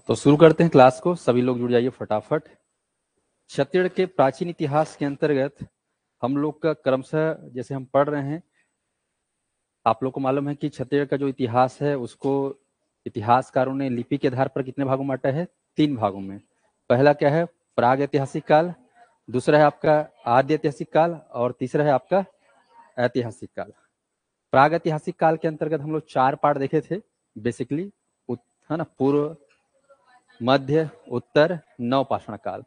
तो शुरू करते हैं क्लास को। सभी लोग जुड़ जाइए फटाफट। छत्तीसगढ़ के प्राचीन इतिहास के अंतर्गत हम लोग का क्रमशः जैसे हम पढ़ रहे हैं, आप लोग को मालूम है कि छत्तीसगढ़ का जो इतिहास है उसको इतिहासकारों ने लिपि के आधार पर कितने भागों में बांटा है? 3 भागों में। पहला क्या है? प्राग ऐतिहासिक काल, दूसरा है आपका आद्य ऐतिहासिक काल और तीसरा है आपका ऐतिहासिक काल। प्राग ऐतिहासिक काल के अंतर्गत हम लोग 4 पार्ट देखे थे बेसिकली, है ना। पूर्व, मध्य, उत्तर, नवपाषाण काल।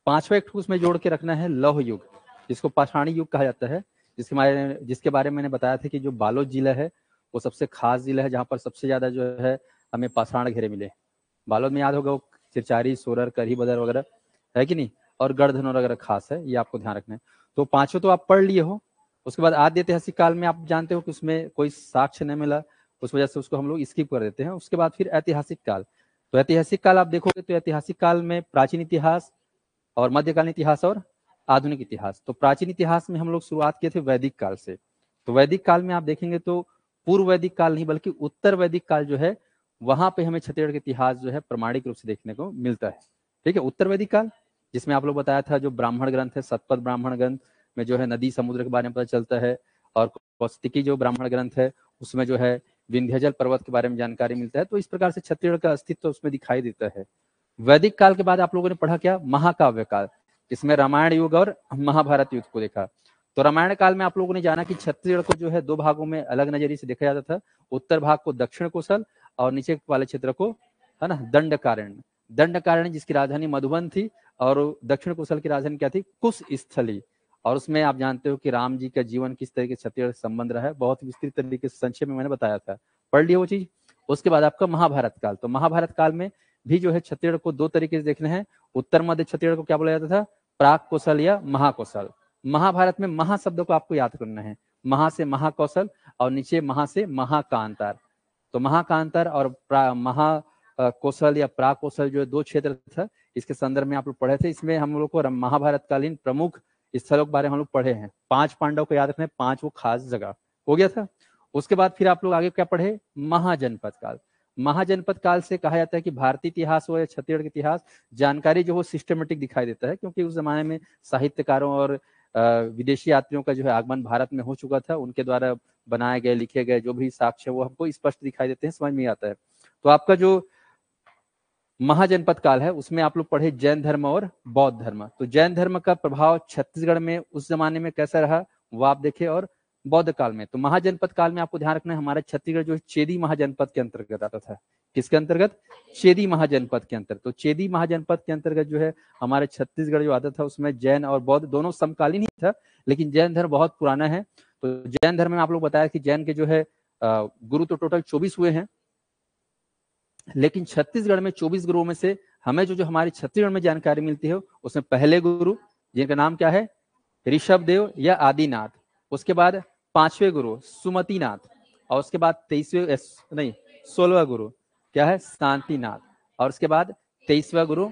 5वां एक उसमें जोड़ के रखना है लौह युग, जिसको पाषाणी युग कहा जाता है, जिसके बारे में मैंने बताया था कि जो बालोद जिला है वो सबसे खास जिला है जहाँ पर सबसे ज्यादा जो है हमें पाषाण घेरे मिले। बालोद में याद होगा वो चिरचारी, सोरर, करही बदर वगैरह है कि नहीं, और गढ़धनौर वगैरह खास है, ये आपको ध्यान रखना है। तो 5 तो आप पढ़ लिए हो। उसके बाद आद्य ऐतिहासिक काल में आप जानते हो कि उसमें कोई साक्ष्य नहीं मिला, उस वजह से उसको हम लोग स्किप कर देते हैं। उसके बाद फिर ऐतिहासिक काल। तो ऐतिहासिक काल आप देखोगे तो ऐतिहासिक काल में प्राचीन इतिहास और मध्यकालीन इतिहास और आधुनिक इतिहास। तो प्राचीन इतिहास में हम लोग शुरुआत किए थे वैदिक काल से। तो वैदिक काल में आप देखेंगे तो पूर्व वैदिक काल नहीं बल्कि उत्तर वैदिक काल जो है वहां पे हमें छत्तीसगढ़ का इतिहास जो है प्रमाणिक रूप से देखने को मिलता है। ठीक है, उत्तर वैदिक काल जिसमें आप लोग बताया था जो ब्राह्मण ग्रंथ है, शतपथ ब्राह्मण ग्रंथ में जो है नदी समुद्र के बारे में पता चलता है, और कौशिकी जो ब्राह्मण ग्रंथ है उसमें जो है विंध्याचल पर्वत के बारे में जानकारी मिलता है। तो इस प्रकार से छत्तीसगढ़ का अस्तित्व उसमें दिखाई देता है। वैदिक काल के बाद आप लोगों ने पढ़ा क्या? महाकाव्य काल, इसमें रामायण युग और महाभारत युग को देखा। तो रामायण काल में आप लोगों ने जाना कि छत्तीसगढ़ को जो है 2 भागों में अलग नजरिए से देखा जाता था। उत्तर भाग को दक्षिण कोसल और नीचे वाले क्षेत्र को, है ना, दंडकारण्य। दंडकारण्य जिसकी राजधानी मधुबन थी और दक्षिण कोसल की राजधानी क्या थी? कुश स्थली। और उसमें आप जानते हो कि राम जी का जीवन किस तरीके से छत्तीसगढ़ से संबंध रहा है, बहुत विस्तृत तरीके से संक्षेप में मैंने बताया था, पढ़ लिया वो चीज। उसके बाद आपका महाभारत काल। तो महाभारत काल में भी जो है छत्तीसगढ़ को 2 तरीके से देखने हैं। उत्तर मध्य छत्तीसगढ़ को क्या बोला जाता था? प्राग कौशल या महाकौशल। महाभारत में महा शब्द को आपको याद करना है, महा से महाकौशल और नीचे महा से महाकांतार। तो महाकांतार और महा कौशल या प्राग कौशल जो 2 क्षेत्र था, इसके संदर्भ में आप लोग पढ़े थे। इसमें हम लोग को महाभारत कालीन प्रमुख स्थलों के बारे में हम लोग पढ़े हैं। 5 पांडव को याद रखना है, 5 वो खास जगह हो गया था। उसके बाद फिर आप लोग आगे क्या पढ़े? महाजनपद काल। महाजनपद काल से कहा जाता है कि भारतीय इतिहास हो या छत्तीसगढ़ का इतिहास, जानकारी जो हो सिस्टमेटिक दिखाई देता है, क्योंकि उस जमाने में साहित्यकारों और विदेशी यात्रियों का जो है आगमन भारत में हो चुका था। उनके द्वारा बनाए गए, लिखे गए जो भी साक्ष्य वो हमको स्पष्ट दिखाई देते हैं, समझ में आता है। तो आपका जो महाजनपद काल है उसमें आप लोग पढ़े जैन धर्म और बौद्ध धर्म। तो जैन धर्म का प्रभाव छत्तीसगढ़ में उस जमाने में कैसा रहा वो आप देखे, और बौद्ध काल में। तो महाजनपद काल में आपको ध्यान रखना है हमारा छत्तीसगढ़ जो चेदी महाजनपद के अंतर्गत आता था। किसके अंतर्गत? चेदी महाजनपद के अंतर्गत। तो चेदी महाजनपद के अंतर्गत जो है हमारे छत्तीसगढ़ जो आता था उसमें जैन और बौद्ध दोनों समकालीन ही था, लेकिन जैन धर्म बहुत पुराना है। तो जैन धर्म में आप लोग बताया कि जैन के जो है गुरु तो टोटल 24 हुए हैं, लेकिन छत्तीसगढ़ में 24 गुरुओं में से हमें जो हमारी छत्तीसगढ़ में जानकारी मिलती है उसमें पहले गुरु जिनका नाम क्या है? ऋषभ देव या आदिनाथ। उसके बाद 5वें गुरु सुमतिनाथ, और उसके बाद 16वां गुरु क्या है? शांतिनाथ, और उसके बाद 23वां गुरु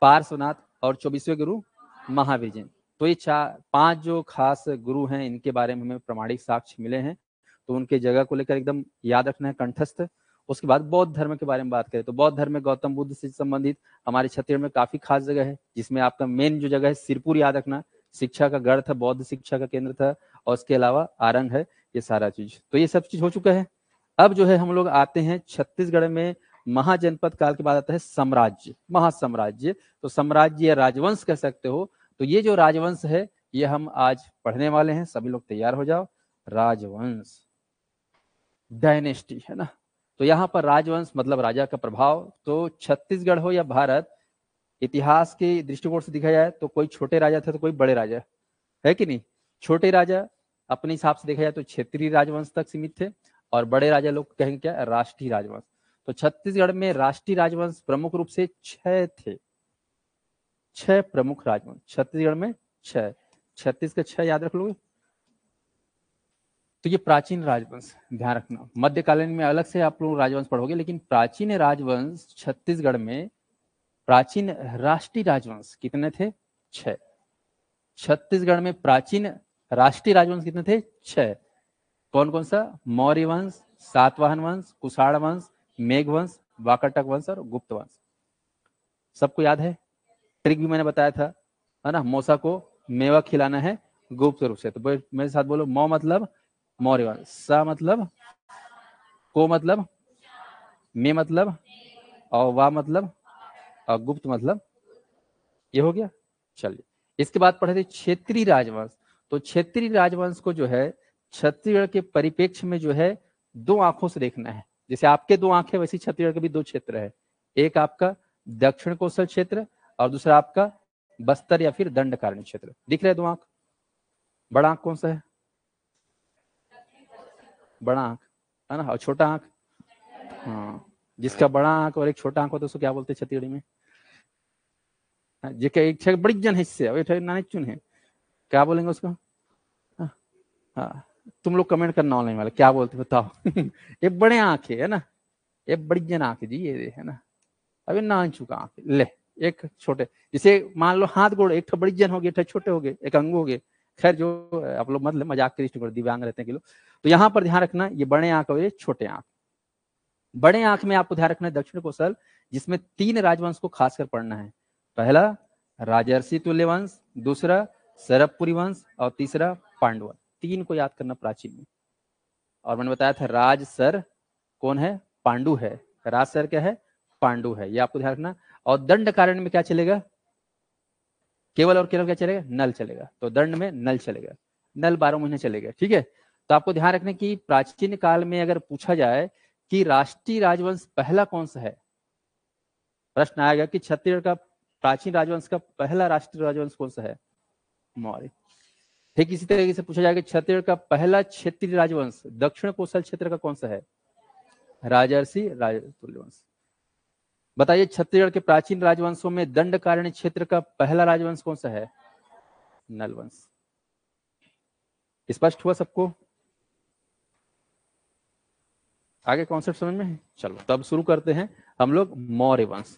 पार्श्वनाथ, और 24वें गुरु महावीर जी। तो ये 5 जो खास गुरु हैं इनके बारे में हमें प्रमाणिक साक्ष्य मिले हैं, तो उनके जगह को लेकर एकदम याद रखना है, कंठस्थ। उसके बाद बौद्ध धर्म के बारे में बात करें तो बौद्ध धर्म में गौतम बुद्ध से संबंधित हमारे छत्तीसगढ़ में काफी खास जगह है, जिसमें आपका मेन जो जगह है सिरपुर याद रखना, शिक्षा का गढ़ था, बौद्ध शिक्षा का केंद्र था, और उसके अलावा आरंग है, ये सारा चीज। तो ये सब चीज हो चुका है। अब जो है हम लोग आते हैं छत्तीसगढ़ में महाजनपद काल के बाद आता है साम्राज्य, महासाम्राज्य। तो साम्राज्य या राजवंश कह सकते हो। तो ये जो राजवंश है ये हम आज पढ़ने वाले हैं, सभी लोग तैयार हो जाओ। राजवंश, डायनेस्टी, है ना। तो यहाँ पर राजवंश मतलब राजा का प्रभाव। तो छत्तीसगढ़ हो या भारत, इतिहास के दृष्टिकोण से देखा जाए तो कोई छोटे राजा थे तो कोई बड़े राजा, है कि नहीं। छोटे राजा अपने हिसाब से देखा जाए तो क्षेत्रीय राजवंश तक सीमित थे, और बड़े राजा लोग कहेंगे क्या? राष्ट्रीय राजवंश। तो छत्तीसगढ़ में राष्ट्रीय राजवंश प्रमुख रूप से 6 थे, 6 प्रमुख राजवंश छत्तीसगढ़ में, 6। 36 के 6 याद रख लोगे। तो ये प्राचीन राजवंश ध्यान रखना। मध्यकालीन में अलग से आप लोग राजवंश पढ़ोगे, लेकिन प्राचीन राजवंश छत्तीसगढ़ में, प्राचीन राष्ट्रीय राजवंश कितने थे? 6। छत्तीसगढ़ में प्राचीन राष्ट्रीय राजवंश कितने थे? 6। कौन कौन सा? मौर्य वंश, सातवाहन वंश, कुषाण वंश, मेघ वंश, वाकाटक वंश और गुप्त वंश। सबको याद है? ट्रिक भी मैंने बताया था, है ना। मौसा को मेवा खिलाना है गुप्त रूप से। तो मेरे साथ बोलो, मौ मतलब मौर्य वंश, सा मतलब को मतलब मे मतलब और वा मतलब और गुप्त मतलब, ये हो गया। चलिए, इसके बाद पढ़े थे क्षेत्रीय राजवंश। तो क्षेत्रीय राजवंश को जो है छत्तीसगढ़ के परिप्रेक्ष्य में जो है दो आंखों से देखना है। जैसे आपके दो आंखें, वैसे छत्तीसगढ़ के भी दो क्षेत्र है। एक आपका दक्षिण कोसल क्षेत्र और दूसरा आपका बस्तर या फिर दंडकारण्य क्षेत्र। दिख रहे दो आंख? बड़ा आंख कौन सा है? बड़ा आंख, है ना। और छोटा आंख? हाँ, जिसका बड़ा आंख और एक छोटा आंख हो तो उसको क्या बोलते हैं छत्तीसगढ़ी में? जिसका एक बड़ी जन हिस्से और एक नाने चुन है, क्या बोलेंगे उसको? हाँ, हाँ, तुम लोग कमेंट करना ऑनलाइन वाले, क्या बोलते बताओ? ये बड़े आंख है ना, ये बड़ी जन आंख है जी, ये है ना। अभी नान चुका आंख ले, एक छोटे, जैसे मान लो हाथ गोड़, एक बड़ी जन हो गए, एक छोटे हो गए, एक अंग हो गए। खैर जो आप लोग मतलब मजाक के दृष्टिकोण दिव्यांग रहते हैं कि लोग, तो यहाँ पर ध्यान रखना, ये बड़े आंख और ये छोटे आंख। बड़े आंख में आपको ध्यान रखना है दक्षिण कोसल, जिसमें 3 राजवंश को खासकर पढ़ना है। पहला राजर्षि तुल्य वंश, दूसरा सरबपुरी वंश और तीसरा पांडव। 3 को याद करना प्राचीन में। और मैंने बताया था राज सर कौन है? पांडु है। राज सर क्या है? पांडु है, ये आपको ध्यान रखना। और दंड कारण में क्या चलेगा? केवल और केवल क्या चलेगा? नल चलेगा। तो दंड में नल चलेगा, नल 12 महीने चलेगा। ठीक है, तो आपको ध्यान रखना कि प्राचीन काल में अगर पूछा जाए कि राष्ट्रीय राजवंश पहला कौन सा है, प्रश्न आएगा कि छत्तीसगढ़ का प्राचीन राजवंश का पहला राष्ट्रीय राजवंश कौन सा है? मौर्य। ठीक इसी तरीके से पूछा जाएगा छत्तीसगढ़ का पहला क्षेत्रीय राजवंश दक्षिण कोसल क्षेत्र का कौन सा है? राजर्षि तुल्य वंश। बताइए छत्तीसगढ़ के प्राचीन राजवंशों में दंडकारण्य क्षेत्र का पहला राजवंश कौन सा है? नल वंश। स्पष्ट हुआ सबको? आगे कॉन्सेप्ट समझ में है? चलो तब शुरू करते हैं हम लोग मौर्य वंश।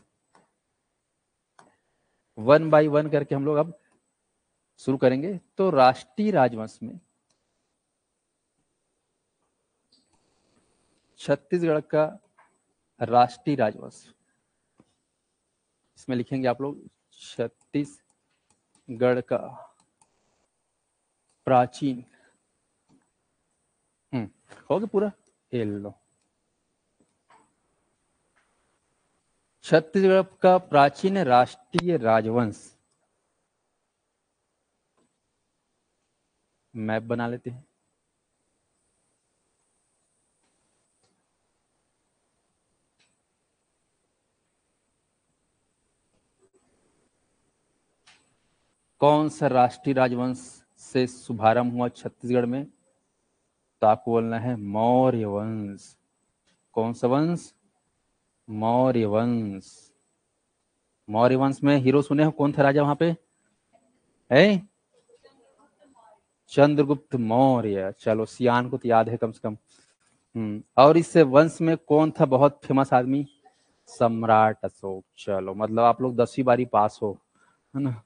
1 बाय 1 करके हम लोग अब शुरू करेंगे। तो राष्ट्रीय राजवंश में छत्तीसगढ़ का राष्ट्रीय राजवंश, इसमें लिखेंगे आप लोग छत्तीसगढ़ का प्राचीन, हो गया पूरा? लो, छत्तीसगढ़ का प्राचीन राष्ट्रीय राजवंश। मैप बना लेते हैं। कौन सा राष्ट्रीय राजवंश से शुभारंभ हुआ छत्तीसगढ़ में? तो आपको बोलना है मौर्य वंश। कौन सा वंश? मौर्य वंश। मौर्य वंश में हीरो सुने हो? कौन था राजा वहां पे? है चंद्रगुप्त मौर्य। चलो सियान को तो याद है कम से कम। और इस वंश में कौन था बहुत फेमस आदमी? सम्राट अशोक। चलो मतलब आप लोग 10वीं बारी पास हो, है ना।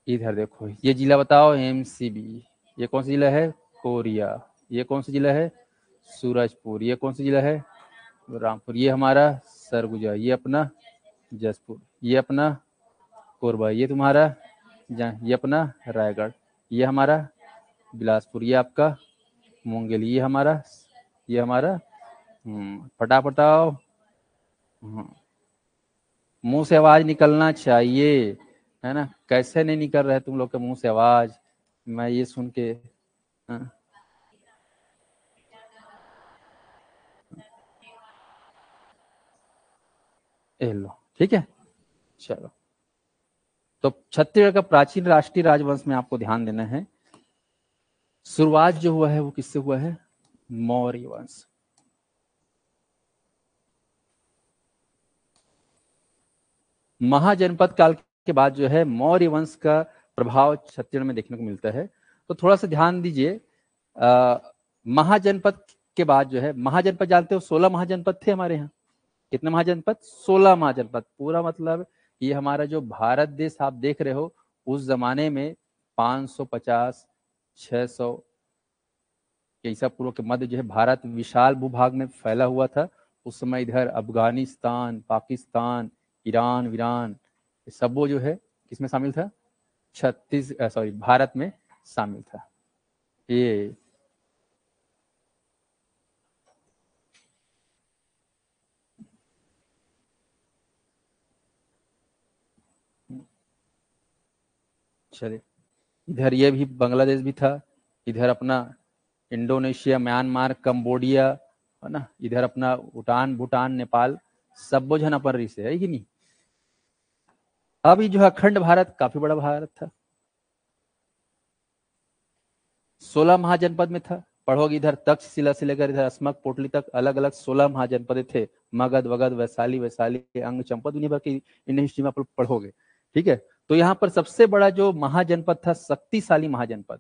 इधर देखो, ये जिला बताओ एमसीबी। ये कौन सा जिला है? कोरिया। ये कौन सा जिला है? सूरजपुर। ये कौन सा जिला है? रामपुर। ये हमारा सरगुजा। ये अपना जसपुर। ये अपना कोरबा। ये तुम्हारा ये अपना रायगढ़। ये हमारा बिलासपुर। ये आपका मुंगेली। ये हमारा फटाफटाओ। मुंह से आवाज निकलना चाहिए, है ना। कैसे नहीं निकल रहे तुम लोग के मुंह से आवाज, मैं ये सुन के। हाँ? लो ठीक है। चलो, तो छत्तीसगढ़ का प्राचीन राष्ट्रीय राजवंश में आपको ध्यान देना है, शुरुआत जो हुआ है वो किससे हुआ है? मौर्य वंश। महाजनपद काल के बाद जो है मौर्य वंश का प्रभाव छत्तीसगढ़ में देखने को मिलता है। तो थोड़ा सा ध्यान दीजिए, महाजनपद के बाद जो है, महाजनपद जानते हो 16 महाजनपद थे हमारे यहाँ। कितने महाजनपद? 16 महाजनपद। पूरा मतलब ये हमारा जो भारत देश आप देख रहे हो, उस जमाने में 550 600 ईसा पूर्व के मध्य जो है भारत विशाल भूभाग में फैला हुआ था। उस समय इधर अफगानिस्तान, पाकिस्तान, ईरान, वीरान, ये सब वो जो है किसमें शामिल था, भारत में शामिल था। ये चलिए, इधर ये भी बांग्लादेश भी था, इधर अपना इंडोनेशिया, म्यांमार, कंबोडिया, है ना, इधर अपना भूटान, नेपाल, सब वो जन अपन से है कि नहीं। अब ये जो अखंड भारत काफी बड़ा भारत था, 16 महाजनपद में था। पढ़ोगे इधर तक्षशिला से लेकर इधर अस्मक पोटली तक अलग अलग 16 महाजनपद थे। मगध, वगध, वैशाली, अंग, चंपा, दुनिया भर की इंडियन हिस्ट्री में आप पढ़ोगे। ठीक है, तो यहाँ पर सबसे बड़ा जो महाजनपद था, शक्तिशाली महाजनपद,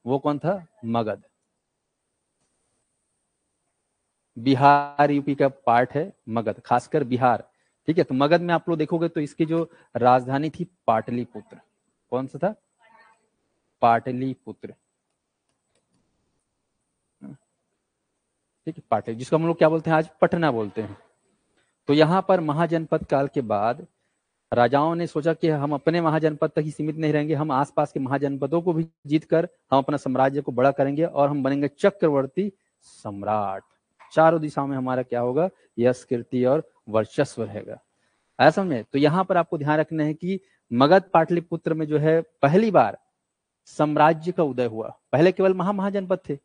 वो कौन था, मगध। बिहार यूपी का पार्ट है मगध, खासकर बिहार। ठीक है, तो मगध में आप लोग देखोगे तो इसकी जो राजधानी थी पाटलिपुत्र। कौन सा था, पाटलिपुत्र। ठीक है, पाटली, जिसको हम लोग क्या बोलते हैं आज, पटना बोलते हैं। तो यहाँ पर महाजनपद काल के बाद राजाओं ने सोचा कि हम अपने महाजनपद तक ही सीमित नहीं रहेंगे, हम आसपास के महाजनपदों को भी जीतकर हम अपना साम्राज्य को बड़ा करेंगे और हम बनेंगे चक्रवर्ती सम्राट। चारों दिशाओं में हमारा क्या होगा, यश, कीर्ति और वर्चस्व रहेगा। ऐसा में तो यहाँ पर आपको ध्यान रखना है कि मगध पाटलिपुत्र में जो है पहली बार साम्राज्य का उदय हुआ। पहले केवल महाजनपद थे,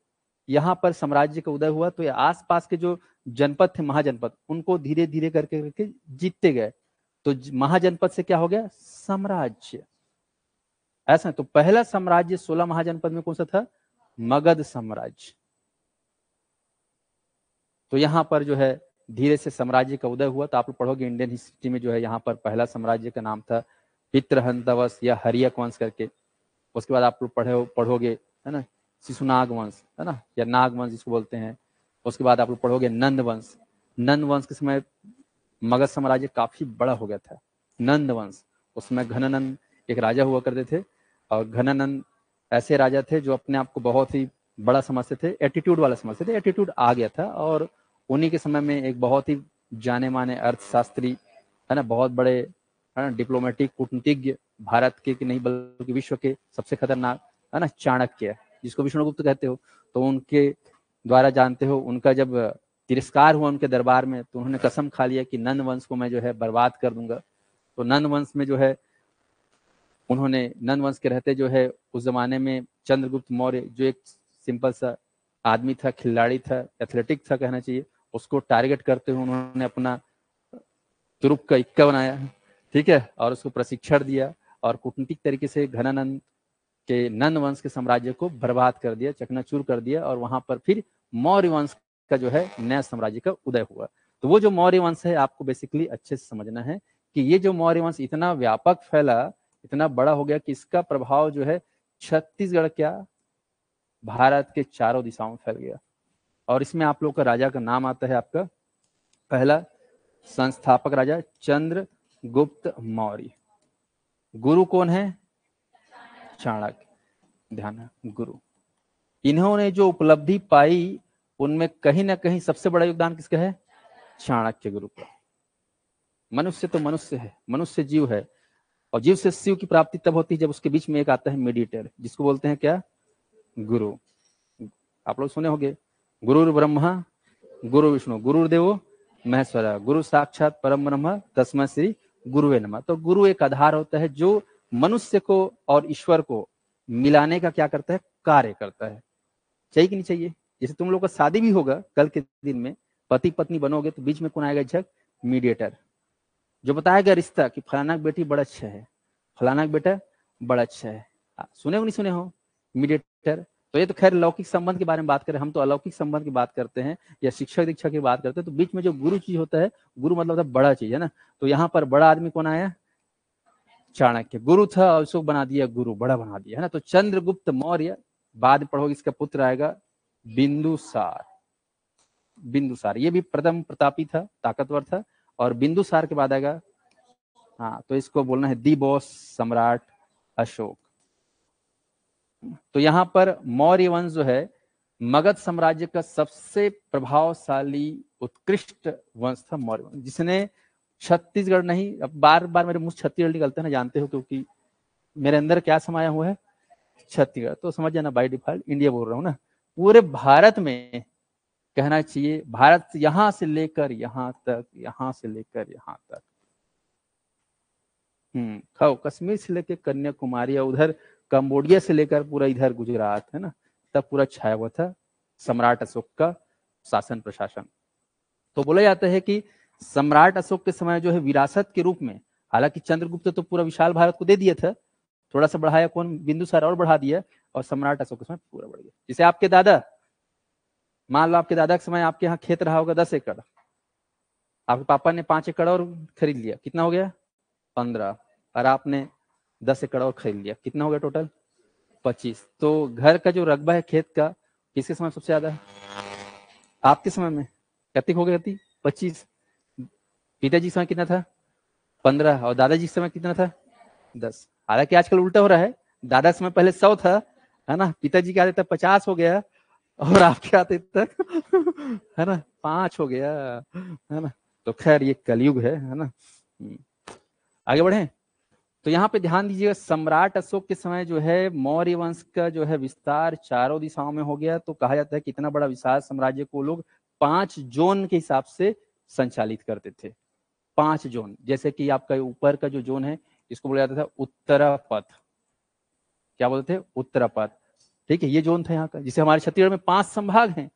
यहाँ पर साम्राज्य का उदय हुआ। तो ये आसपास के जो जनपद थे, महाजनपद, उनको धीरे धीरे करके जीतते गए। तो महाजनपद से क्या हो गया, साम्राज्य। ऐसा तो पहला साम्राज्य 16 महाजनपद में कौन सा था, मगध साम्राज्य। तो यहाँ पर जो है धीरे से साम्राज्य का उदय हुआ। तो आप लोग पढ़ोगे इंडियन हिस्ट्री में जो है यहाँ पर पहला साम्राज्य का नाम था पितृहंतवंश या हरियक वंश करके। उसके बाद आप लोग पढ़ोगे, है ना, शिशुनाग वंश, है ना, या नाग वंश जिसको बोलते हैं। उसके बाद आप लोग पढ़ोगे नंद वंश। नंद वंश के समय मगध साम्राज्य काफी बड़ा हो गया था। नंद वंश, उसमें घनानंद एक राजा हुआ करते थे, और घनानंद ऐसे राजा थे जो अपने आप को बहुत ही बड़ा समझते थे, एटीट्यूड वाला समझते थे। एटीट्यूड आ गया था, और उन्हीं के समय में एक बहुत ही जाने माने अर्थशास्त्री, है ना, बहुत बड़े, है ना, डिप्लोमेटिक, कूटनीतिज्ञ, भारत के नहीं बल्कि विश्व के सबसे खतरनाक, है ना, चाणक्य, जिसको विष्णुगुप्त कहते हो। तो उनके द्वारा जानते हो, उनका जब तिरस्कार हुआ उनके दरबार में, तो उन्होंने कसम खा लिया कि नंद वंश को मैं जो है बर्बाद कर दूंगा। तो नंद वंश में जो है उन्होंने, नंद वंश के रहते जो है उस जमाने में चंद्रगुप्त मौर्य, जो एक सिंपल सा आदमी था, खिलाड़ी था, एथलेटिक था कहना चाहिए, उसको टारगेट करते हुए उन्होंने अपना तुरुप का इक्का बनाया, ठीक है, और उसको प्रशिक्षण दिया, और कूटनीतिक तरीके से घनानंद के नंद वंश के साम्राज्य को बर्बाद कर दिया, चकनाचूर कर दिया, और वहां पर फिर मौर्य वंश का जो है नया साम्राज्य का उदय हुआ। तो वो जो मौर्य वंश है, आपको बेसिकली अच्छे से समझना है कि ये जो मौर्य वंश इतना व्यापक फैला, इतना बड़ा हो गया कि इसका प्रभाव जो है छत्तीसगढ़, क्या भारत के चारों दिशाओं में फैल गया। और इसमें आप लोग का राजा का नाम आता है, आपका पहला संस्थापक राजा चंद्रगुप्त मौर्य। गुरु कौन है, चाणक्य। ध्यान है, गुरु। इन्होंने जो उपलब्धि पाई उनमें कहीं ना कहीं सबसे बड़ा योगदान किसका है, चाणक्य गुरु का। मनुष्य तो मनुष्य है, मनुष्य जीव है, और जीव से शिव की प्राप्ति तब होती है जब उसके बीच में एक आता है मीडिएटर, जिसको बोलते हैं क्या, गुरु। आप लोग सुने होंगे, गुरु ब्रह्मा गुरु विष्णु गुरुदेवो महेश्वरा, गुरु साक्षात परम ब्रह्म तस्मै श्री गुरुवे नमः। तो गुरु एक आधार होता है जो मनुष्य को और ईश्वर को मिलाने का क्या करता है, कार्य करता है। चाहिए कि नहीं चाहिए। जैसे तुम लोग का शादी भी होगा कल के दिन में, पति पत्नी बनोगे, तो बीच में कौन आएगा, झक मीडिएटर, जो बताएगा रिश्ता कि फलाना बेटी बड़ा अच्छा है, फलाना बेटा बड़ा अच्छा है। सुने हो नहीं सुने हो, मीडिएटर। तो ये तो खैर लौकिक संबंध के बारे में बात करें, हम तो अलौकिक संबंध की बात करते हैं, या शिक्षक दीक्षा की बात करते हैं। तो बीच में जो गुरु चीज होता है, गुरु मतलब होता है बड़ा चीज, है ना। तो यहाँ पर बड़ा आदमी कौन आया, चाणक्य। गुरु था और उसको बना दिया गुरु, बड़ा बना दिया, है ना। तो चंद्रगुप्त मौर्य, बाद में पढ़ोगे इसका पुत्र आएगा बिंदुसार। बिंदुसार ये भी प्रथम प्रतापी था, ताकतवर था, और बिंदुसार के बाद आएगा, हाँ, तो इसको बोलना है दी बॉस सम्राट अशोक। तो यहाँ पर मौर्य वंश जो है मगध साम्राज्य का सबसे प्रभावशाली उत्कृष्ट वंश था मौर्य वंश, जिसने छत्तीसगढ़ नहीं, अब बार बार मेरे मुंह छत्तीसगढ़ निकलते हैं ना, जानते हो, क्योंकि मेरे अंदर क्या समाया हुआ है, छत्तीसगढ़, तो समझ जाना बाय डिफॉल्ट इंडिया बोल रहा हूँ ना। पूरे भारत में कहना चाहिए, भारत यहां से लेकर यहां तक, यहां से लेकर यहां तक, खाओ कश्मीर से लेकर कन्याकुमारी, उधर कंबोडिया से लेकर पूरा इधर गुजरात है ना, तब पूरा छाया हुआ था सम्राट अशोक का शासन प्रशासन। तो बोला जाता है कि सम्राट अशोक के समय जो है विरासत के रूप में, हालांकि चंद्रगुप्त तो पूरा विशाल भारत को दे दिया था, थोड़ा सा बढ़ाया कौन, बिंदुसार और बढ़ा दिया, और सम्राट अशोक के समय पूरा बढ़ गया। जैसे आपके दादा, मान लो आपके दादा के समय आपके यहाँ खेत रहा होगा 10 एकड़, आपके पापा ने 5 एकड़ और खरीद लिया, कितना हो गया 15, और आपने 10 एकड़ और खरीद लिया, कितना हो गया टोटल 25। तो घर का जो रकबा है खेत का किसके समय सबसे ज्यादा है, आपके समय में कितनी हो गई, 25। पिताजी के समय कितना था 15, और दादाजी के समय कितना था 10। हालांकि आजकल उल्टा हो रहा है, दादा के समय पहले 100 था, है ना, पिताजी के आते तक 50 हो गया, और आपके आते तक है ना 5 हो गया, है ना। तो खैर ये कलयुग है ना। आगे बढ़े तो यहाँ पे ध्यान दीजिएगा, सम्राट अशोक के समय जो है मौर्य वंश का जो है विस्तार चारों दिशाओं में हो गया। तो कहा जाता है कि इतना बड़ा विशाल साम्राज्य को लोग 5 जोन के हिसाब से संचालित करते थे। 5 जोन, जैसे कि आपका ऊपर का जो जोन है इसको बोला जाता था उत्तरापथ, क्या बोलते थे उत्तरापथ, ठीक है, ये जोन था यहाँ का। जिसे हमारे छत्तीसगढ़ में 5 संभाग हैं,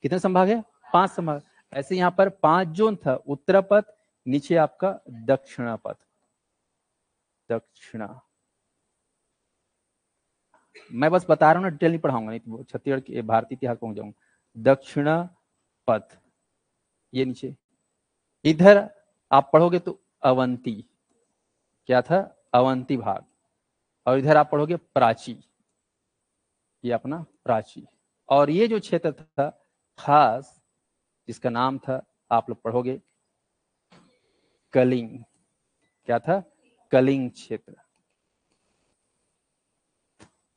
कितने संभाग है 5 संभाग, ऐसे यहाँ पर 5 जोन था, उत्तरापथ, नीचे आपका दक्षिणापथ, दक्षिणा, मैं बस बता रहा हूँ ना, डिटेल नहीं पढ़ाऊंगा, नहीं तो छत्तीसगढ़ के भारतीय इतिहास पहुंच जाऊंगा। दक्षिणापथ ये नीचे, इधर आप पढ़ोगे तो अवंती, क्या था अवंती भाग, और इधर आप पढ़ोगे प्राची, ये अपना प्राची। और ये जो क्षेत्र था खास, जिसका नाम था, आप लोग पढ़ोगे कलिंग, क्या था कलिंग क्षेत्र।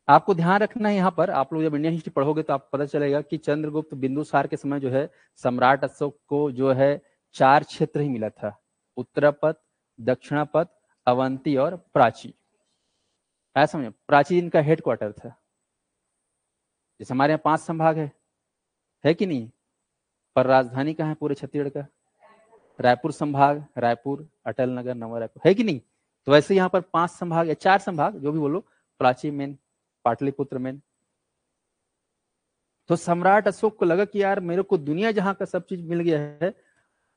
आपको ध्यान रखना है यहाँ पर, आप लोग जब इंडियन हिस्ट्री पढ़ोगे तो आपको पता चलेगा कि चंद्रगुप्त बिंदुसार के समय जो है सम्राट अशोक को जो है 4 क्षेत्र ही मिला था, उत्तरापथ, दक्षिणापथ, अवंती और प्राची। ऐसा समझे, प्राची इनका हेडक्वार्टर था। जैसे हमारे यहाँ 5 संभाग है कि नहीं, पर राजधानी कहाँ है पूरे छत्तीसगढ़ का, रायपुर संभाग, रायपुर, अटल नगर, नवा रायपुर, है कि नहीं। तो वैसे यहाँ पर 5 संभाग या 4 संभाग जो भी बोलो, प्राची मेन, पाटलिपुत्र मेन। तो सम्राट अशोक को लगा कि यार मेरे को दुनिया जहां का सब चीज मिल गया है,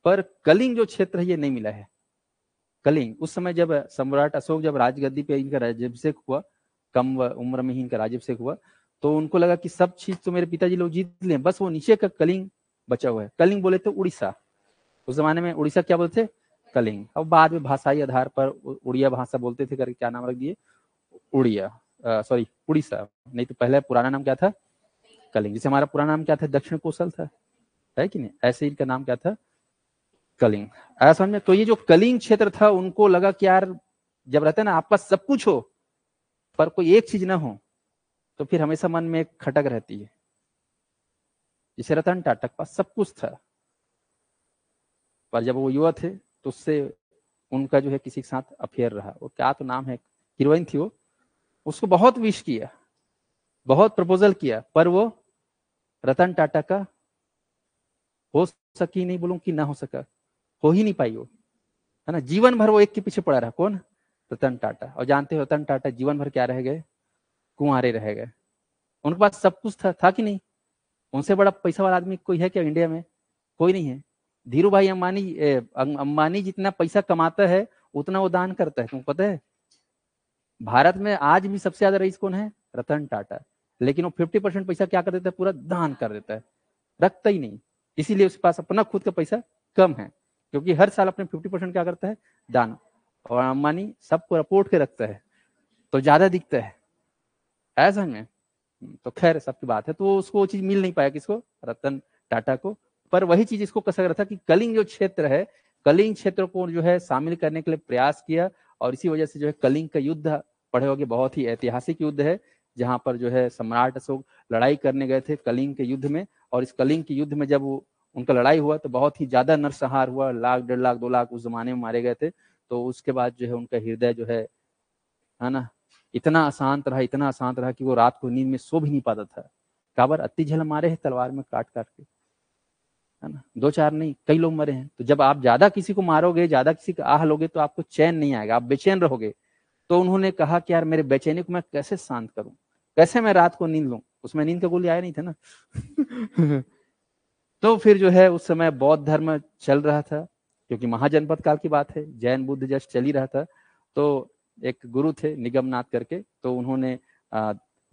पर कलिंग जो क्षेत्र है ये नहीं मिला है। कलिंग उस समय जब सम्राट अशोक जब राजगद्दी पे इनका राज्याभिषेक हुआ, कम उम्र में ही इनका राज्याभिषेक हुआ, तो उनको लगा कि सब चीज तो मेरे पिताजी लोग जीत ले, बस वो नीचे का कलिंग बचा हुआ है। कलिंग बोले तो उड़ीसा, उस जमाने में उड़ीसा क्या बोलते कलिंग। अब बाद में भाषाई आधार पर उड़िया भाषा बोलते थे करके क्या नाम रख दिए उड़िया, सॉरी उड़ीसा, नहीं तो पहले पुराना नाम क्या था कलिंग। जैसे हमारा पुराना नाम क्या था दक्षिण कोसल था, है कि नहीं, ऐसे इनका नाम क्या था कलिंग। ऐसा समझ में। तो ये जो कलिंग क्षेत्र था उनको लगा कि यार जब रहता है ना आपका सब कुछ हो पर कोई एक चीज ना हो, तो फिर हमेशा मन में एक खटक रहती है। जैसे रतन टाटा के पास सब कुछ था, पर जब वो युवा थे तो उससे उनका जो है किसी के साथ अफेयर रहा, वो क्या तो नाम है, हीरोइन थी वो, उसको बहुत विश किया, बहुत प्रपोजल किया, पर वो रतन टाटा का हो सकी नहीं बोलूं कि ना हो सका, हो ही नहीं पाई वो, है ना। जीवन भर वो एक के पीछे पड़ा रहा, कौन रतन टाटा। और जानते हो रतन टाटा जीवन भर क्या रह गए, कुंवारे रह गए। उनके पास सब कुछ था कि नहीं, उनसे बड़ा पैसा वाला आदमी कोई है क्या इंडिया में, कोई नहीं है। धीरू भाई अंबानी जितना पैसा कमाता है उतना वो दान करता है, तुमको पता है। भारत में आज भी सबसे ज्यादा रईस कौन है, रतन टाटा, लेकिन वो 50% पैसा क्या कर देता है, पूरा दान कर देता है, रखता ही नहीं। इसीलिए उसके पास अपना खुद का पैसा कम है, क्योंकि हर साल अपने 50% क्या करता है दान, और अंबानी सबको रिपोर्ट के रखता है तो ज्यादा दिखता है, ऐसा में। तो खैर सबकी बात है, तो उसको वो चीज मिल नहीं पाया, किसको, रतन टाटा को। पर वही चीज इसको कसक रहा था कि कलिंग जो क्षेत्र है, कलिंग क्षेत्र को जो है शामिल करने के लिए प्रयास किया, और इसी वजह से जो है कलिंग का युद्ध पढ़े होगे, बहुत ही ऐतिहासिक युद्ध है, जहां पर जो है सम्राट अशोक लड़ाई करने गए थे कलिंग के युद्ध में। और इस कलिंग के युद्ध में जब उनका लड़ाई हुआ तो बहुत ही ज्यादा नरसंहार हुआ, 1,00,000, 1.5 लाख, 2 लाख उस जमाने में मारे गए थे। तो उसके बाद जो है उनका हृदय जो है ना, इतना अशांत रहा, इतना अशांत रहा कि वो रात को नींद में सो भी नहीं पाता था। काबर अति झल मारे हैं तलवार में काट काट के, है ना, 2-4 नहीं, कई लोग मरे हैं। तो जब आप ज्यादा किसी को मारोगे, ज्यादा किसी का आह लोगे, तो आपको चैन नहीं आएगा, आप बेचैन रहोगे। तो उन्होंने कहा कि यार मेरे बेचैनी को मैं कैसे शांत करूं, कैसे मैं रात को नींद लूं। उसमें नींद का गोली आया नहीं था ना। तो फिर जो है उस समय बौद्ध धर्म चल रहा था, क्योंकि महाजनपद काल की बात है, जैन बुद्ध जस्ट चल ही रहा था। तो एक गुरु थे निगमनाथ करके, तो उन्होंने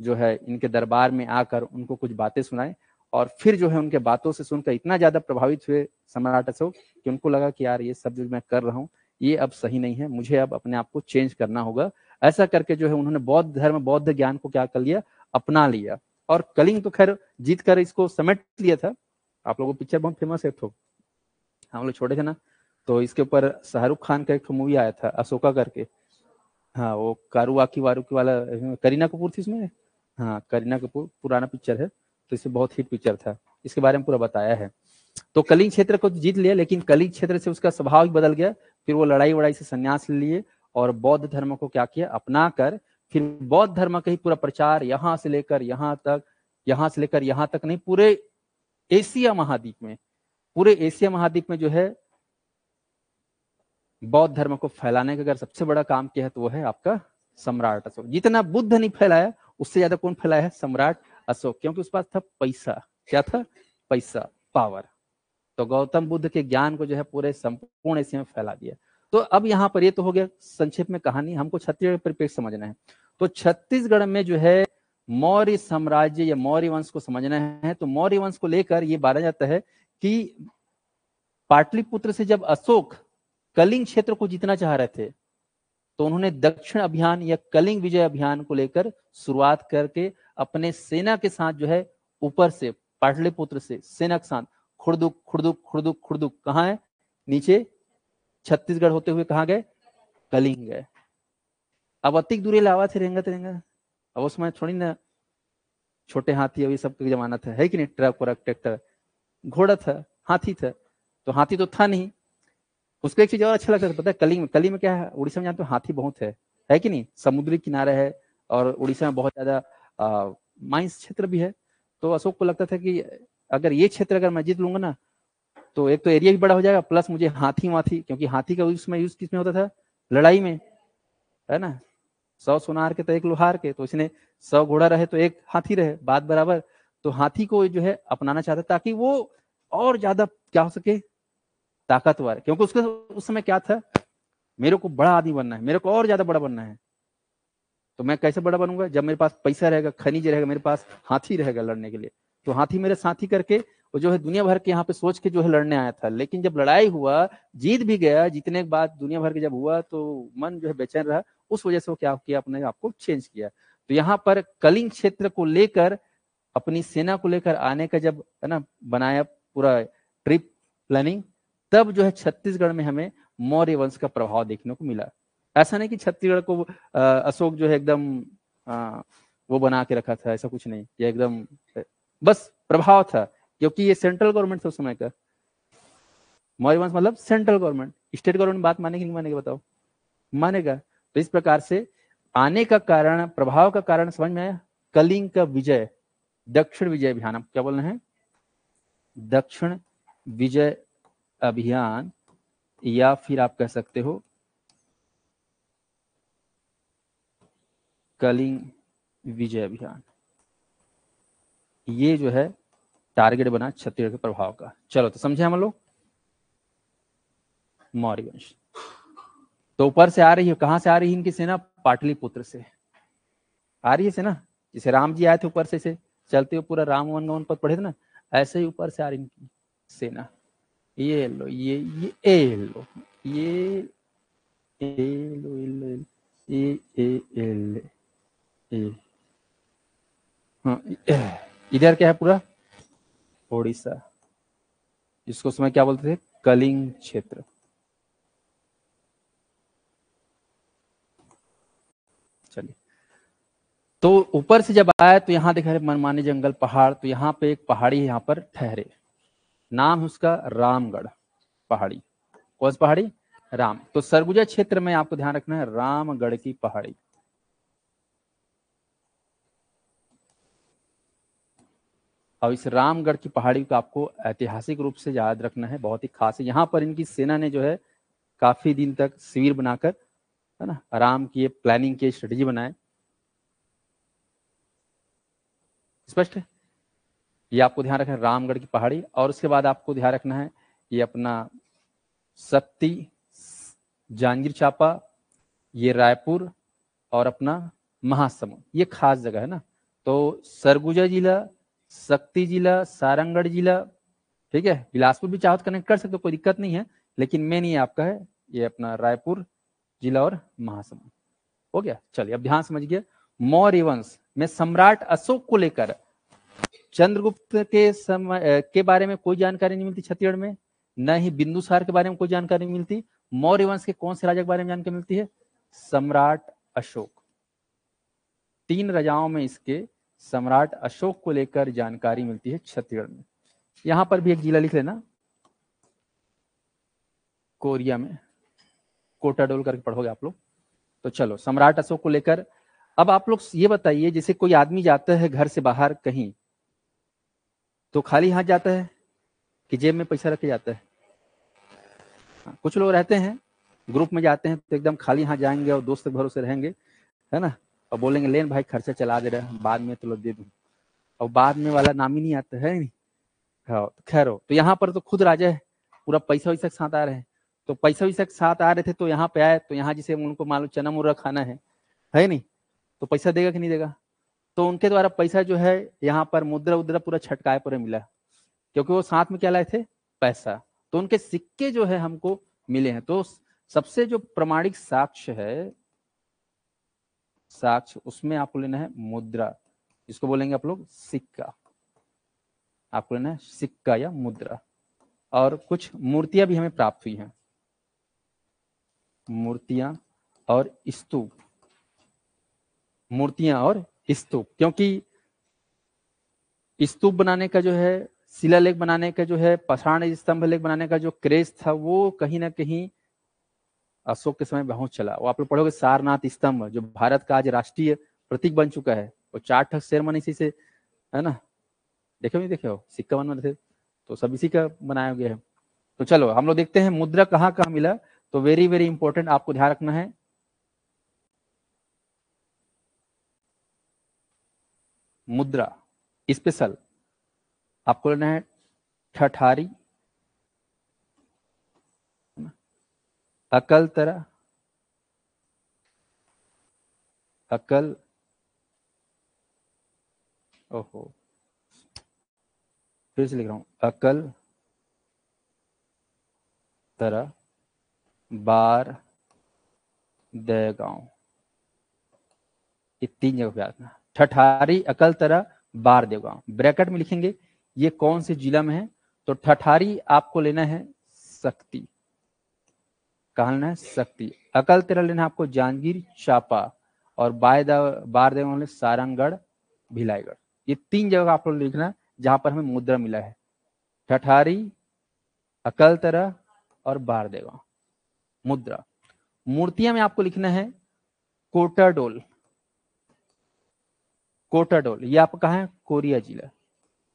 जो है इनके दरबार में आकर उनको कुछ बातें सुनाई, और फिर जो है उनके बातों से सुनकर इतना ज्यादा प्रभावित हुए सम्राट अशोक कि उनको लगा कि यार ये सब जो मैं कर रहा हूँ ये अब सही नहीं है, मुझे अब अपने आप को चेंज करना होगा। ऐसा करके जो है उन्होंने बौद्ध धर्म, बौद्ध ज्ञान को क्या कर लिया, अपना लिया। और कलिंग तो खैर जीत कर इसको समेट लिया था। आप लोगों को पिक्चर बहुत फेमस है, तो हम लोग छोटे थे ना, तो इसके ऊपर शाहरुख खान का एक मूवी आया था अशोका करके। हाँ, वो कारुवाकी वारुकी वाला, करीना कपूर थी उसमें। हाँ, करीना कपूर, पुराना पिक्चर है, तो इससे बहुत हिट पिक्चर था, इसके बारे में पूरा बताया है। तो कलिंग क्षेत्र को जीत लिया, लेकिन कलिंग क्षेत्र से उसका स्वभाव ही बदल गया। फिर वो लड़ाई वड़ाई से संन्यास ले लिए और बौद्ध धर्म को क्या किया, अपना कर फिर बौद्ध धर्म का ही पूरा प्रचार यहाँ से लेकर यहाँ तक, यहाँ से लेकर यहाँ तक नहीं, पूरे एशिया महाद्वीप में, पूरे एशिया महाद्वीप में जो है बौद्ध धर्म को फैलाने का अगर सबसे बड़ा काम किया है तो वो है आपका सम्राट अशोक। जितना बुद्ध नहीं फैलाया उससे ज्यादा कौन फैलाया है, सम्राट अशोक, क्योंकि उसके पास था पैसा। क्या था, पैसा, पावर। तो गौतम बुद्ध के ज्ञान को जो है पूरे संपूर्ण एशिया में फैला दिया। तो अब यहाँ पर ये तो हो गया संक्षेप में कहानी, हमको छत्तीसगढ़ परिप्रेक्ष्य समझना है। तो छत्तीसगढ़ में जो है मौर्य साम्राज्य या मौर्य वंश को समझना है, तो मौर्य वंश को लेकर ये माना जाता है कि पाटलिपुत्र से जब अशोक कलिंग क्षेत्र को जीतना चाह रहे थे, तो उन्होंने दक्षिण अभियान या कलिंग विजय अभियान को लेकर शुरुआत करके अपने सेना के साथ जो है ऊपर से पाटलिपुत्र से सेना के साथ खुर्दुक खुर्दुक खुर्दुक खुर्दुक, कहाँ है, नीचे छत्तीसगढ़ होते हुए कहाँ गए, कलिंग गए। अब अतिक दूरी लावा थे रेंगा तेरेंगा। अब उसमें थोड़ी ना छोटे हाथी अभी सब जमाना था, है कि नहीं, ट्रक वरक ट्रैक्टर, घोड़ा था, हाथी था। तो हाथी तो था नहीं। उसको एक चीज और अच्छा लगता था, पता है, कलिंग में क्या है, उड़ीसा में जानते हो हाथी बहुत है कि नहीं, समुद्री किनारे है और उड़ीसा में बहुत ज्यादा माइंस क्षेत्र भी है। तो अशोक को लगता था कि अगर ये क्षेत्र अगर मैं जीत लूंगा ना, तो एक तो एरिया भी बड़ा हो जाएगा, प्लस मुझे हाथी वाथी, क्योंकि हाथी का यूज किसमें होता था, लड़ाई में, है ना। 100 सुनार के तो 1 लोहार के, तो इसने 100 घोड़ा रहे तो 1 हाथी रहे, बात बराबर। तो हाथी को जो है अपनाना चाहता ताकि वो और ज्यादा क्या हो सके, ताकतवर, क्योंकि उसके उस समय क्या था, मेरे को बड़ा आदमी बनना है, मेरे को और ज्यादा बड़ा बनना है। तो मैं कैसे बड़ा बनूंगा, जब मेरे पास पैसा रहेगा, खनिज रहेगा, मेरे पास हाथी रहेगा लड़ने के लिए। तो हाथी मेरे साथी करके वो जो है दुनिया भर के यहाँ पे सोच के जो है लड़ने आया था। लेकिन जब लड़ाई हुआ, जीत भी गया, जीतने के बाद दुनिया भर के जब हुआ तो मन जो है बेचैन रहा, उस वजह से वो क्या किया, अपने आप को चेंज किया। तो यहाँ पर कलिंग क्षेत्र को लेकर, अपनी सेना को लेकर आने का जब है ना बनाया पूरा ट्रिप प्लानिंग, तब जो है छत्तीसगढ़ में हमें मौर्य वंश का प्रभाव देखने को मिला। ऐसा नहीं कि छत्तीसगढ़ को अशोक जो है एकदम वो बना के रखा था, ऐसा कुछ नहीं, ये एकदम बस प्रभाव था, क्योंकि ये सेंट्रल गवर्नमेंट था उस समय का। मौर्य वंश मतलब सेंट्रल गवर्नमेंट, स्टेट गवर्नमेंट बात मानेगी नहीं मानेगी, बताओ, मानेगा। तो इस प्रकार से आने का कारण, प्रभाव का कारण समझ में आया। कलिंग का विजय, दक्षिण विजय अभियान, क्या बोलना है, दक्षिण विजय अभियान, या फिर आप कह सकते हो कलिंग विजय अभियान, ये जो है टारगेट बना छत्तीसगढ़ के प्रभाव का। चलो तो समझे हम लोग, मौर्य वंश। तो ऊपर से आ रही है, कहां से आ रही है इनकी सेना, पाटलिपुत्र से आ रही है सेना। जैसे राम जी आए थे ऊपर से चलते हुए, पूरा राम वन पद पढ़े थे ना, ऐसे ही ऊपर से आ रही इनकी सेना। ये लो, ये ए लो, ये ए लो, ए, हाँ, इधर क्या है, पूरा ओडिशा, जिसको समय क्या बोलते थे, कलिंग क्षेत्र। चलिए, तो ऊपर से जब आया तो यहाँ देखा मनमाने जंगल पहाड़, तो यहाँ पे एक पहाड़ी यहाँ पर ठहरे। नाम है उसका रामगढ़ पहाड़ी। कौन सी पहाड़ी? राम। तो सरगुजा क्षेत्र में आपको ध्यान रखना है रामगढ़ की पहाड़ी। और इस रामगढ़ की पहाड़ी को आपको ऐतिहासिक रूप से याद रखना है, बहुत ही खास है। यहाँ पर इनकी सेना ने जो है काफी दिन तक शिविर बनाकर, है ना, आराम किए, प्लानिंग किए, स्ट्रेटेजी बनाए। स्पष्ट है? ये आपको ध्यान रखना है रामगढ़ की पहाड़ी। और उसके बाद आपको ध्यान रखना है ये अपना शक्ति, जांजगीर चांपा, ये रायपुर और अपना महासमुंद, ये खास जगह है ना। तो सरगुजा जिला, शक्ति जिला, सारंगढ़ जिला, ठीक है, बिलासपुर भी चाहो तो कनेक्ट कर सकते हो, कोई दिक्कत नहीं है, लेकिन मेन ये आपका है ये अपना रायपुर जिला और महासमुंद। हो गया? चलिए अब ध्यान समझिए। मौर्य वंश में सम्राट अशोक को लेकर चंद्रगुप्त के समय के बारे में कोई जानकारी नहीं मिलती छत्तीसगढ़ में, न ही बिंदुसार के बारे में कोई जानकारी नहीं मिलती। मौर्य वंश के कौन से राजा के बारे में जानकारी मिलती है? सम्राट अशोक। 3 राजाओं में इसके सम्राट अशोक को लेकर जानकारी मिलती है छत्तीसगढ़ में। यहां पर भी एक जिला लिख लेना, कोरिया में, कोटाडोल करके पढ़ोगे आप लोग। तो चलो सम्राट अशोक को लेकर अब आप लोग ये बताइए, जैसे कोई आदमी जाता है घर से बाहर कहीं, तो खाली हाथ जाता है कि जेब में पैसा रख के जाता है? कुछ लोग रहते हैं ग्रुप में जाते हैं तो एकदम खाली हाथ जाएंगे और दोस्त के भरोसे रहेंगे, है ना, और बोलेंगे लेन भाई खर्चा चला दे रहा है, बाद में तो दे दूं, और बाद में वाला नाम ही नहीं आता है नहीं। हाँ, खैर हो, तो यहाँ पर तो खुद राजा है, पूरा पैसा वैसा के साथ आ रहे हैं। तो पैसा वैसा के साथ आ रहे थे तो यहाँ पे आए, तो यहाँ जिसे उनको मालूम चना मुर्गा खाना है नहीं, तो पैसा देगा कि नहीं देगा? तो उनके द्वारा पैसा जो है यहाँ पर मुद्रा उद्रा पूरा छटकाए पर मिला, क्योंकि वो साथ में क्या लाए थे? पैसा। तो उनके सिक्के जो है हमको मिले हैं। तो सबसे जो प्रमाणिक साक्ष्य है, साक्ष्य, उसमें आपको लेना है मुद्रा, इसको बोलेंगे आप लोग सिक्का। आपको लेना है सिक्का या मुद्रा। और कुछ मूर्तियां भी हमें प्राप्त हुई हैं, मूर्तियां और स्तूप, मूर्तियां और स्तूप, क्योंकि स्तूप बनाने का जो है, शिलालेख बनाने का जो है, पाषाण स्तंभ लेख बनाने का जो क्रेज था, वो कहीं ना कहीं अशोक के समय बहुत चला। वो आप लोग पढ़ोगे सारनाथ स्तंभ, जो भारत का आज राष्ट्रीय प्रतीक बन चुका है, वो 4 ठग शेरमन इसी से, है ना, देखे नहीं देखे हो, सिक्का बन रहे थे, तो सब इसी का बनाया गया है। तो चलो हम लोग देखते हैं मुद्रा कहाँ कहाँ मिला। तो वेरी वेरी इंपॉर्टेंट आपको ध्यान रखना है, मुद्रा स्पेशल आपको लेना है ठठारी, अकलतरा, अकल, ओहो फिर से लिख रहा हूं, अकल तरा, बार देगांव, ये 3 जगह पे आना। ठठारी, अकलतरा, बार देगांव, ब्रैकेट में लिखेंगे ये कौन से जिला में है। तो ठठारी आपको लेना है शक्ति, कहाँ लेना है? शक्ति। अकलतरा लेना है आपको जांजगीर चांपा, और बार देगांव लेना सारंगढ़ भिलाईगढ़। ये 3 जगह आप लोग लिखना जहां पर हमें मुद्रा मिला है, ठठारी, अकलतरा और बार देगांव। मुद्रा। मूर्तियां में आपको लिखना है कोटाडोल, कोटाडोल, ये आपका कहाँ है? कोरिया जिला।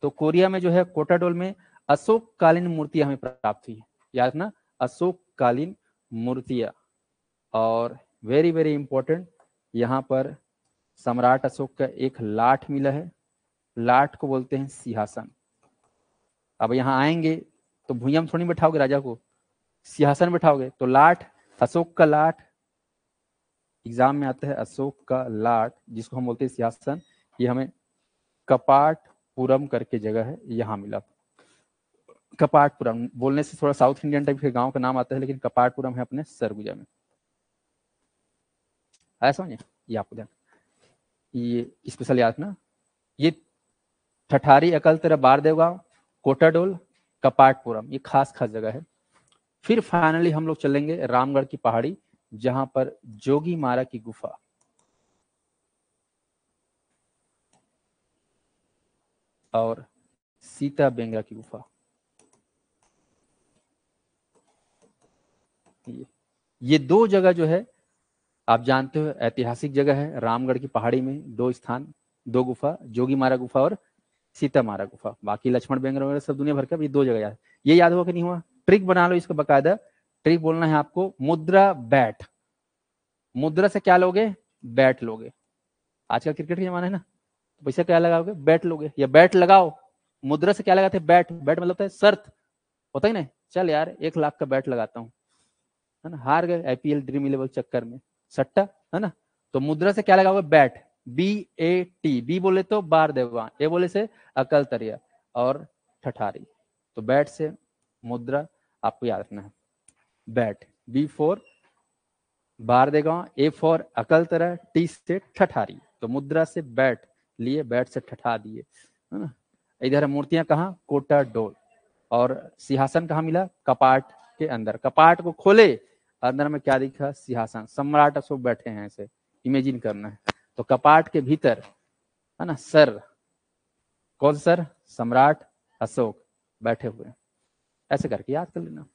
तो कोरिया में जो है कोटाडोल में अशोक कालीन मूर्तियां हमें प्राप्त हुई है, याद रखना, अशोक कालीन मूर्तियां। और वेरी वेरी इंपॉर्टेंट, यहाँ पर सम्राट अशोक का एक लाठ मिला है, लाठ को बोलते हैं सिंहासन। अब यहाँ आएंगे तो भुइयां में थोड़ी बैठाओगे राजा को, सिंहासन बैठाओगे। तो लाठ, अशोक का लाठ, एग्जाम में आता है अशोक का लाठ, जिसको हम बोलते हैं सिंहासन, ये हमें कपाटपुरम करके जगह है, यहाँ मिला। कपाटपुरम बोलने से थोड़ा साउथ इंडियन टाइप के गांव का नाम आता है, लेकिन कपाटपुरम है अपने सरगुजा में। आया समझे? ये आपको ध्यान, ये स्पेशल याद ना, ये ठठारी, अकलतरा, बारदेवगांव, कोटाडोल, कपाटपुरम, ये खास खास जगह है। फिर फाइनली हम लोग चलेंगे रामगढ़ की पहाड़ी, जहां पर जोगी मारा की गुफा, और सीता बेंगरा की गुफा, ये दो जगह जो है आप जानते हो ऐतिहासिक जगह है, रामगढ़ की पहाड़ी में दो स्थान, दो गुफा, जोगीमारा गुफा और सीतामारा गुफा। बाकी लक्ष्मण बेंगरा वगैरह सब दुनिया भर का, ये दो जगह याद, ये याद हुआ कि नहीं हुआ? ट्रिक बना लो इसका बकायदा, ट्रिक बोलना है आपको, मुद्रा बैट। मुद्रा से क्या लोगे? बैट लोगे। आजकल क्रिकेट का जमाना है ना, तो पैसा क्या लगाओगे? बैट लोगे, या बैट लगाओ। मुद्रा से क्या लगाते हैं? बैट। बैट मतलब होता है शर्त, होता ही ना, चल यार 1 लाख का बैट लगाता हूँ, है ना, हार गए आईपीएल ड्रीम 11 चक्कर में, सट्टा, है ना। तो मुद्रा से क्या लगाओगे? Bat, BAT। बी बोले तो बार देवा, ए बोले से अकल तरिया, और ठठारी। तो बैट से मुद्रा आपको याद रखना है, बैट। B फॉर बार देगा, ए फॉर अकल तरह, टी से ठठारी। तो मुद्रा से बैट लिए, बैट से ठठा दिए, है ना। इधर मूर्तियां कहाँ? कोटा डोल। और सिंहासन कहाँ मिला? कपाट के अंदर। कपाट को खोले, अंदर में क्या दिखा? सिंहासन। सम्राट अशोक बैठे हैं, ऐसे इमेजिन करना है। तो कपाट के भीतर, है ना, सर, कौन सर? सम्राट अशोक बैठे हुए, ऐसे करके याद कर लेना।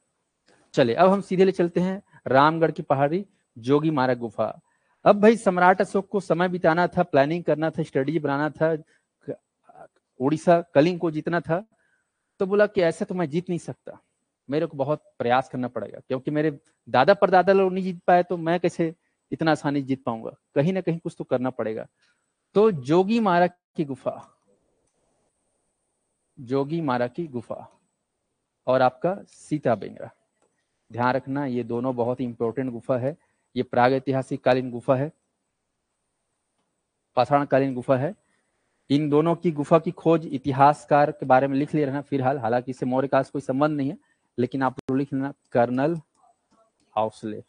चले अब हम सीधे ले चलते हैं रामगढ़ की पहाड़ी, जोगीमारा गुफा। अब भाई सम्राट अशोक को समय बिताना था, प्लानिंग करना था, स्ट्रेटेजी बनाना था, उड़ीसा कलिंग को जीतना था। तो बोला कि ऐसे तो मैं जीत नहीं सकता, मेरे को बहुत प्रयास करना पड़ेगा, क्योंकि मेरे दादा परदादा लोग नहीं जीत पाए, तो मैं कैसे इतना आसानी जीत पाऊंगा, कहीं ना कहीं कुछ तो करना पड़ेगा। तो जोगीमारा की गुफा, जोगीमारा की गुफा और आपका सीता बेंगरा, ध्यान रखना ये दोनों बहुत इंपॉर्टेंट गुफा है। ये प्राग ऐतिहासिक कालीन गुफा है, पाषाण कालीन गुफा है। इन दोनों की गुफा की खोज इतिहासकार के बारे में लिख ले रहना फिलहाल, हालांकि इससे मौर्य काल से कोई संबंध नहीं है, लेकिन आप लिख लेना, कर्नल आउसले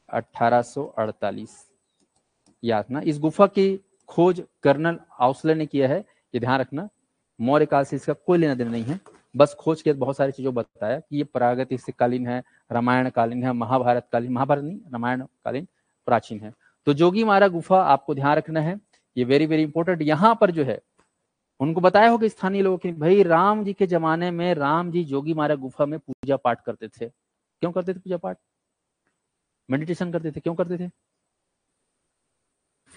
1848, याद ना। इस गुफा की खोज कर्नल आउसले ने किया है, ये ध्यान रखना। मौर्य काल से इसका कोई लेना देना नहीं है, बस खोज के बहुत सारी चीजों बताया कि ये प्रागैतिहासिक कालीन है, रामायण कालीन है, महाभारत कालीन, महाभारत नहीं रामायण कालीन प्राचीन है। तो जोगीमारा गुफा आपको ध्यान रखना है, ये वेरी वेरी इंपॉर्टेंट। यहाँ पर जो है उनको बताया होगा स्थानीय लोगों की, भाई राम जी के जमाने में राम जी जोगीमारा गुफा में पूजा पाठ करते थे। क्यों करते थे पूजा पाठ? मेडिटेशन करते थे। क्यों करते थे?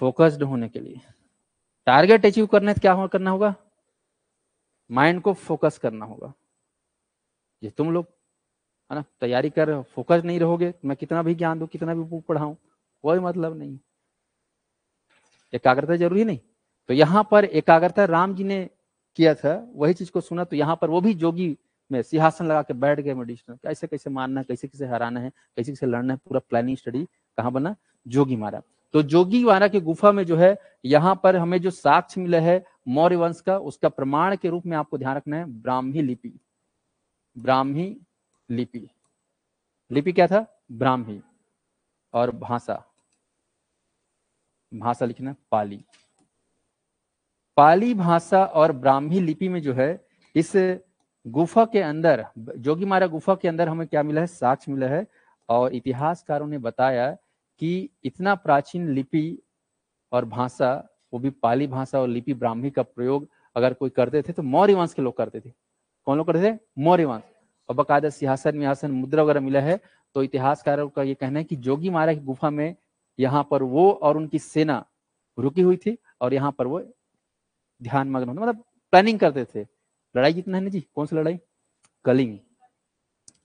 फोकस्ड होने के लिए। टारगेट अचीव करने क्या करना होगा? माइंड को फोकस करना होगा। ये तुम लोग, है ना, तैयारी कर रहे हो, फोकस नहीं रहोगे, मैं कितना भी ज्ञान दूं, कितना भी बुक पढ़ाऊं, कोई मतलब नहीं। एकाग्रता जरूरी नहीं। तो यहाँ पर एकाग्रता राम जी ने किया था, वही चीज को सुना, तो यहाँ पर वो भी जोगी में सिंहासन लगा के बैठ गए, मेडिटेशन, कैसे कैसे मारना है, कैसे कैसे हराना है, कैसे कैसे लड़ना है, पूरा प्लानिंग स्टडी कहाँ बना? जोगी मारा। तो जोगी मारा की गुफा में जो है, यहाँ पर हमें जो साक्ष्य मिला है मौर्य वंश का, उसका प्रमाण के रूप में आपको ध्यान रखना है ब्राह्मी लिपि। ब्राह्मी लिपि, लिपि क्या था? ब्राह्मी। और भाषा, भाषा लिखना पाली। पाली भाषा और ब्राह्मी लिपि में जो है, इस गुफा के अंदर, जोगीमारा गुफा के अंदर हमें क्या मिला है? साक्ष्य मिला है। और इतिहासकारों ने बताया कि इतना प्राचीन लिपि और भाषा, वो भी पाली भाषा और लिपि ब्राह्मी का प्रयोग अगर कोई करते थे तो मौर्य वंश के लोग करते थे। कौन लोग करते थे? मौर्य वंश। और बकायदा सिंहासन मिहासन मुद्रा वगैरह मिला है। तो इतिहासकारों का ये कहना है कि जोगीमारा की गुफा में यहाँ पर वो और उनकी सेना रुकी हुई थी, और यहाँ पर वो ध्यान मग्न होते, मतलब प्लानिंग करते थे। लड़ाई जीतना है ना जी, कौन सी लड़ाई? कलिंग।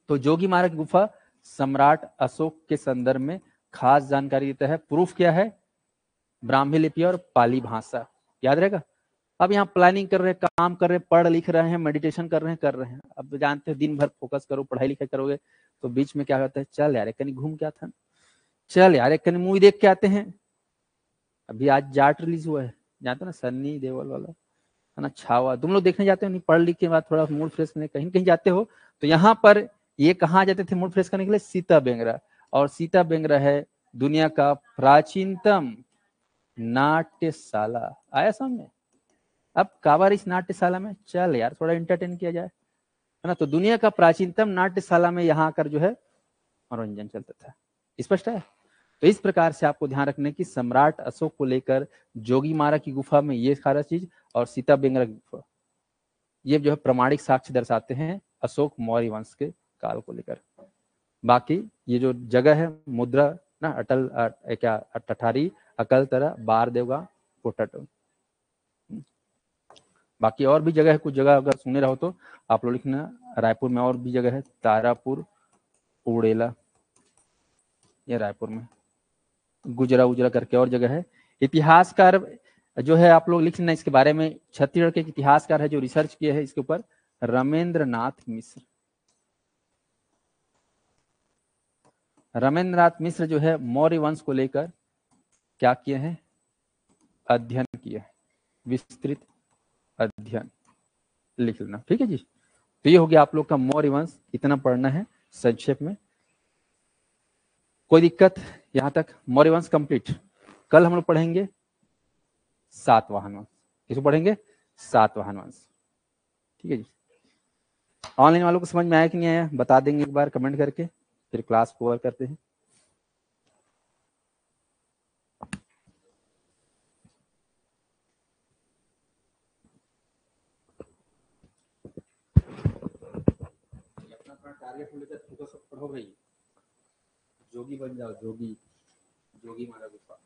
तो जोगीमारा की गुफा सम्राट अशोक के संदर्भ में खास जानकारी देता है। प्रूफ क्या है? ब्राह्मी लिपि और पाली भाषा, याद रहेगा। अब यहाँ प्लानिंग कर रहे हैं, काम कर रहे हैं, पढ़ लिख रहे हैं, मेडिटेशन कर रहे हैं। अब जानते हैं दिन भर फोकस करो, पढ़ाई लिखाई करोगे, तो बीच में क्या होता है? चल यार कहीं घूम के आता, चल यार कहीं मूवी देख के आते हैं। अभी आज जाट रिलीज हुआ है, जानते ना, सन्नी देओल वाला, है ना, छावा। तुम लोग देखने जाते हो नहीं? पढ़ लिख के बाद थोड़ा मूड फ्रेश करने कहीं कहीं जाते हो, तो यहाँ पर ये कहाँ जाते थे मूड फ्रेश करने के लिए? सीता बेंगरा। और सीता बेंगरा है दुनिया का प्राचीनतम नाट्यशाला। आया सामने? अब काबार इस नाट्यशाला में, चल यार थोड़ा एंटरटेन किया जाए, है ना। तो दुनिया का प्राचीनतम नाट्यशाला में यहाँ आकर जो है मनोरंजन चलता था। स्पष्ट है? तो इस प्रकार से आपको ध्यान रखने की, सम्राट अशोक को लेकर जोगीमारा की गुफा में ये सारा चीज, और सीता बेंगरा की गुफा, ये जो है प्रमाणिक साक्ष्य दर्शाते हैं अशोक मौर्य वंश के काल को लेकर। बाकी ये जो जगह है मुद्रा ना, अटल क्या टठारी अकल तरह बार देवगा पोटटो। बाकी और भी जगह है, कुछ जगह अगर सुने रहो तो आप लोग लिखना। रायपुर में और भी जगह है, तारापुर, उड़ेला, ये रायपुर में, गुजरा उजरा करके और जगह है। इतिहासकार जो है आप लोग लिखना इसके बारे में, छत्तीसगढ़ के इतिहासकार है जो रिसर्च किए हैं इसके ऊपर, रमेंद्र नाथ मिश्र। रमेंद्र नाथ मिश्र जो है मौर्य वंश को लेकर क्या किए हैं, अध्ययन किए, विस्तृत अध्ययन लिख लेना, ठीक है जी। तो ये हो गया आप लोग का मौर्य वंश, इतना पढ़ना है संक्षेप में। कोई दिक्कत यहां तक? मौर्य वंश कंप्लीट। कल हम लोग पढ़ेंगे सातवाहन वंश। किसको पढ़ेंगे? सातवाहन वंश, ठीक है जी। ऑनलाइन वालों को समझ में आया कि नहीं आया बता देंगे एक बार कमेंट करके, फिर क्लास को ओवर करते हैं। अपना टारगेट लेकर फोकस पढ़ो भाई, जोगी बन जाओ, जोगी, जोगी मारा गुफा।